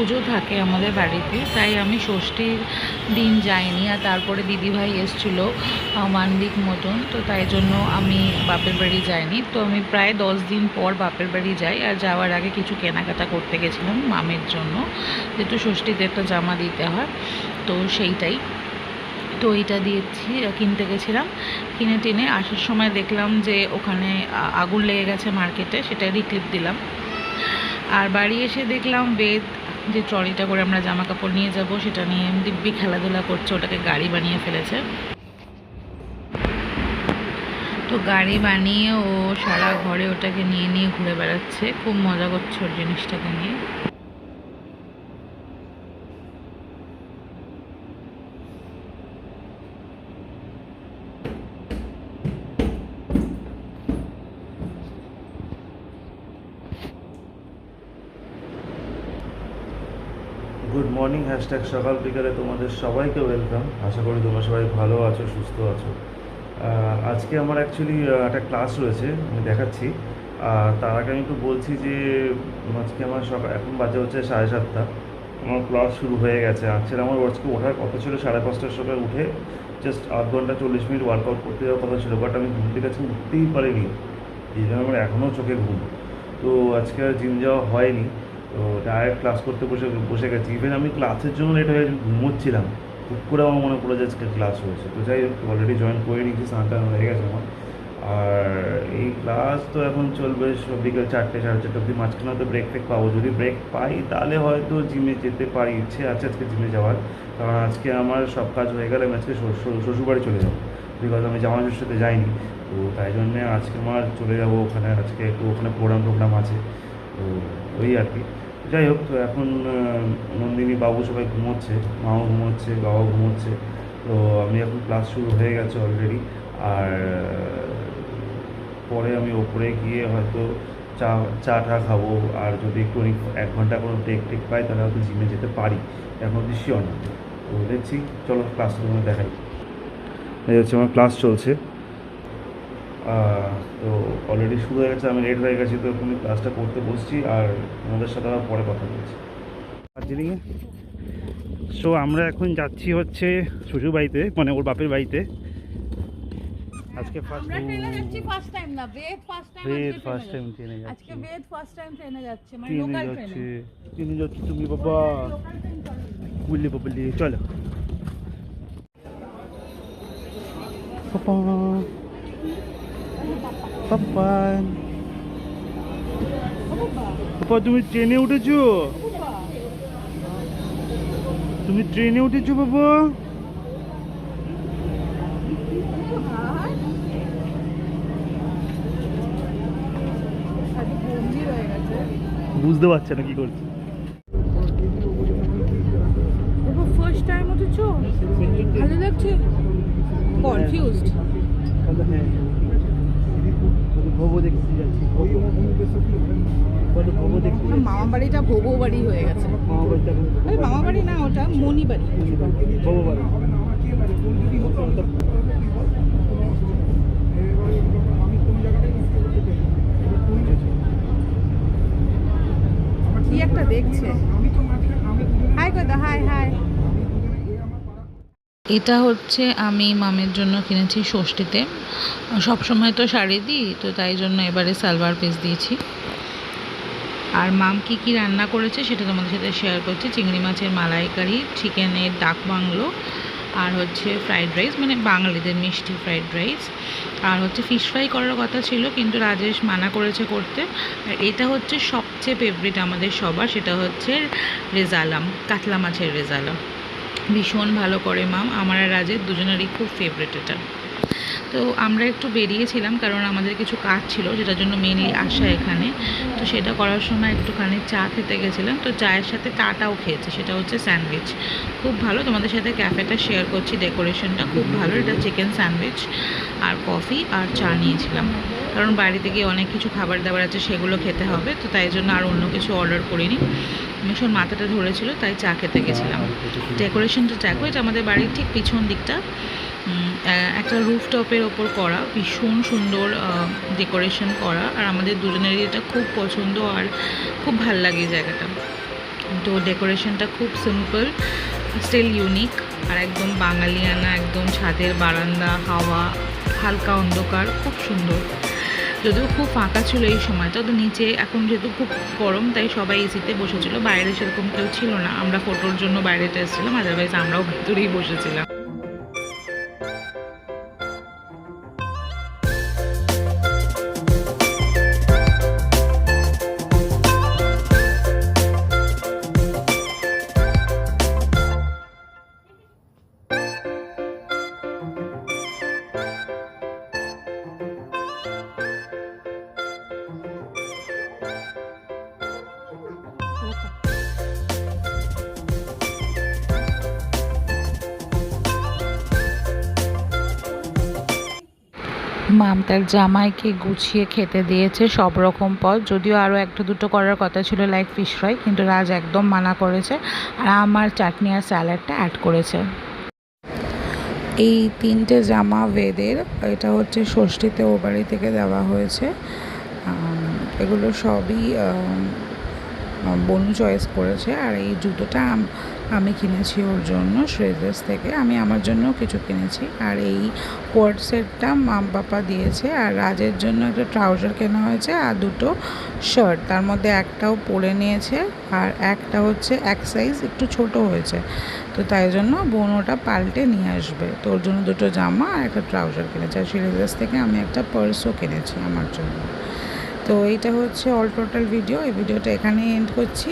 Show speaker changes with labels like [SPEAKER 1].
[SPEAKER 1] পুজো থাকে আমাদের বাড়িতে, তাই আমি ষষ্ঠীর দিন যাইনি। আর তারপরে দিদিভাই এসেছিলো 1 উইক মতন, তো তাই জন্য আমি বাপের বাড়ি যাইনি। তো আমি প্রায় 10 দিন পর বাপের বাড়ি যাই। আর যাওয়ার আগে কিছু কেনাকাটা করতে গেছিলাম মামের জন্য, যেহেতু ষষ্ঠীতে একটা জামা দিতে হয়, তো সেইটাই। তো এইটা দিয়েছি, কিনতে গেছিলাম। কিনে টিনে আসার সময় দেখলাম যে ওখানে আগুন লেগে গেছে মার্কেটে, সেটারই ক্লিপ দিলাম। আর বাড়ি এসে দেখলাম বেদ যে ট্রলিটা করে আমরা জামা কাপড় নিয়ে যাব, সেটা নিয়ে দিব্যি খেলাধুলা করছে, ওটাকে গাড়ি বানিয়ে ফেলেছে। তো গাড়ি বানিয়ে ও সারা ঘরে ওটাকে নিয়ে নিয়ে ঘুরে বেড়াচ্ছে, খুব মজা করছে ওর জিনিসটাকে নিয়ে।
[SPEAKER 2] গুড মর্নিং, হ্যাশট্যাগ সকাল বিকালে তোমাদের সবাইকে ওয়েলকাম। আশা করি তোমরা সবাই ভালো আছো, সুস্থ আছো। আজকে আমার অ্যাকচুয়ালি একটা ক্লাস রয়েছে, আমি দেখাচ্ছি। তার আগে আমি একটু বলছি যে আজকে আমার সকাল, এখন বাজে হচ্ছে 7:30, আমার ক্লাস শুরু হয়ে গেছে। আজকের আমার আজকে ওঠার কথা ছিল 5:30টার সময়, উঠে জাস্ট 8 ঘন্টা 40 মিনিট ওয়ার্কআউট করতে যাওয়ার কথা ছিল, বাট আমি ঘুম থেকে আজকে উঠতেই পারিনি, এই জন্য আমার এখনও চোখে ঘুম। তো আজকে আর জিম যাওয়া হয়নি, তো ডাইরেক্ট ক্লাস করতে বসে গেছি। ইভেন আমি ক্লাসের জন্য লেট হয়ে ঘুমোচ্ছিলাম, খুব করে আমার মনে পড়ে যে আজকে ক্লাস হয়েছে। তো যাই হোক, অলরেডি জয়েন করে নিয়েছি, স্নান হয়ে গেছে আমার। আর এই ক্লাস তো এখন চলবে বিকেল 4টে 4:30 অবধি। মাঝখানে হয়তো ব্রেক ফ্রেক পাবো, যদি ব্রেক পাই তাহলে হয়তো জিমে যেতে পারি। ইচ্ছে আছে আজকে জিমে যাওয়ার, কারণ আজকে আমার সব কাজ হয়ে গেলে আমি আজকে শ্বশুরবাড়ি চলে যাবো, বিকজ আমি জামা ষষ্ঠীতে যাইনি। তো তাই জন্যে আজকে আমার চলে যাবো ওখানে, আজকে একটু ওখানে প্রোগ্রাম আছে, তো ওই আর কি। যাই হোক, তো এখন নন্দিনী বাবু সবাই ঘুমোচ্ছে, মাও ঘুমোচ্ছে, বাবাও ঘুমোচ্ছে। তো আমি এখন ক্লাস শুরু হয়ে গেছে অলরেডি। আর পরে আমি ওপরে গিয়ে হয়তো চা টা খাবো, আর যদি একটু 1 ঘন্টা কোনো ব্রেক টেক পাই তাহলে হয়তো জিমে যেতে পারি, এখন অব্দি শিওর না। তো দেখছি, চলো ক্লাস তোমাকে দেখাই। এই হচ্ছে আমার ক্লাস চলছে। তো অলরেডি শুরু হয়ে গেছে, আমি লেট হয়ে গেছি, তো আমি ক্লাসটা করতে বসছি, আর আমাদের সাথে আবার পরে কথা বলছি। দার্জিলিংয়ে সো আমরা এখন যাচ্ছি হচ্ছে শ্বশুরবাড়িতে, মানে ওর বাপের বাড়িতে। আজকে ফার্স্ট
[SPEAKER 1] টাইম না, বেদ ফার্স্ট
[SPEAKER 2] টাইম ট্রেনে যাচ্ছি।
[SPEAKER 1] আজকে বেদ ফার্স্ট টাইম ট্রেনে যাচ্ছে, মানে
[SPEAKER 2] ট্রেনে
[SPEAKER 1] লোকাল
[SPEAKER 2] যাচ্ছে,
[SPEAKER 1] ট্রেনে।
[SPEAKER 2] ট্রেনে যাচ্ছি তুমি বাবা, বুঝলি বাবলি, চলো পাপা পাপা। পাপা তুমি ট্রেনে উঠেছো, তুমি ট্রেনে উঠেছো বাবা? বুঝতে পারছে না কি করছে।
[SPEAKER 1] ফার্স্ট টাইম উঠেছো, ভালো লাগছে, কনফিউজড। মামা বাড়িটা ভোগো বাড়ি হয়ে গেছে। মামা বাড়ি না, ওটা মণি বাড়ি। কি একটা দেখছে, হাই কথা, হাই হাই। এটা হচ্ছে আমি মামের জন্য কিনেছি ষষ্ঠীতে। সবসময় তো শাড়ি দিই, তো তাই জন্য এবারে সালোয়ার পিস দিয়েছি। আর মাম কি কি রান্না করেছে সেটা তোমাদের সাথে শেয়ার করছি। চিংড়ি মাছের মালাইকারি, চিকেনের ডাক বাংলো, আর হচ্ছে ফ্রাইড রাইস, মানে বাঙালিদের মিষ্টি ফ্রাইড রাইস, আর হচ্ছে ফিশ ফ্রাই করার কথা ছিল কিন্তু রাজেশ মানা করেছে করতে। আর এটা হচ্ছে সবচেয়ে ফেভারিট আমাদের সবার, সেটা হচ্ছে রেজালাম, কাতলা মাছের রেজালাম। ভীষণ ভালো করে মাম, আমার আর রাজের দুজনেরই খুব ফেভারিট এটা। তো আমরা একটু বেরিয়েছিলাম কারণ আমাদের কিছু কাজ ছিল, যেটার জন্য মেনলি আসা এখানে। তো সেটা করার সময় একটুখানি চা খেতে গেছিলাম, তো চায়ের সাথে চাটাও খেয়েছি, সেটা হচ্ছে স্যান্ডউইচ, খুব ভালো। তোমাদের সাথে ক্যাফেটা শেয়ার করছি, ডেকোরেশনটা খুব ভালো। এটা চিকেন স্যান্ডউইচ আর কফি আর চা নিয়েছিলাম, কারণ বাড়িতে গিয়ে অনেক কিছু খাবার দাবার আছে, সেগুলো খেতে হবে, তো তাই জন্য আর অন্য কিছু অর্ডার করিনি। ভীষণ মাথাটা ধরেছিল, তাই চা খেতে গেছিলাম। ডেকোরেশনটা দেখো, এটা আমাদের বাড়ির ঠিক পিছন দিকটা, একটা রুফটপের ওপর করা, ভীষণ সুন্দর ডেকোরেশন করা, আর আমাদের দুজনেরই এটা খুব পছন্দ আর খুব ভাল লাগে এই জায়গাটা। তো ডেকোরেশনটা খুব সিম্পল, স্টিল ইউনিক, আর একদম বাঙালিয়ানা, একদম ছাদের বারান্দা, হাওয়া, হালকা অন্ধকার, খুব সুন্দর। যদিও খুব ফাঁকা ছিল এই সময়টা, তো নিচে এখন যেহেতু খুব গরম তাই সবাই এসিতে বসেছিল, বাইরে সেরকম কেউ ছিল না। আমরা ফটোর জন্য বাইরেটা এসেছিলাম, আদারওয়াইজ আমরাও ভেতরেই বসেছিলাম। মাম তার জামাইকে গুছিয়ে খেতে দিয়েছে সব রকম পদ, যদিও আরও একটা দুটো করার কথা ছিল লাইক ফিশ ফ্রাই, কিন্তু রাজ একদম মানা করেছে। আর আমার চাটনি আর স্যালাডটা অ্যাড করেছে। এই 3টে জামা বেদের, এটা হচ্ছে ষষ্ঠীতে ও বাড়ি থেকে দেওয়া হয়েছে। এগুলো সবই বনু চয়েস করেছে। আর এই জুতোটা আমি কিনেছি ওর জন্য শ্রেজেস থেকে, আমি আমার জন্য কিছু কিনেছি। আর এই কোয়ার্ড সেটটা মাম বাবা দিয়েছে। আর রাজের জন্য একটা ট্রাউজার কেনা হয়েছে আর দুটো শার্ট, তার মধ্যে একটাও পরে নিয়েছে আর একটা হচ্ছে এক সাইজ একটু ছোট হয়েছে, তো তাই জন্য বোন ওটা পাল্টে নিয়ে আসবে। তো ওর জন্য দুটো জামা আর একটা ট্রাউজার কিনেছে। আর শ্রেজেস থেকে আমি একটা পার্সও কিনেছি আমার জন্য। তো এইটা হচ্ছে অল টোটাল ভিডিও। এই ভিডিওটা এখানেই এন্ড করছি।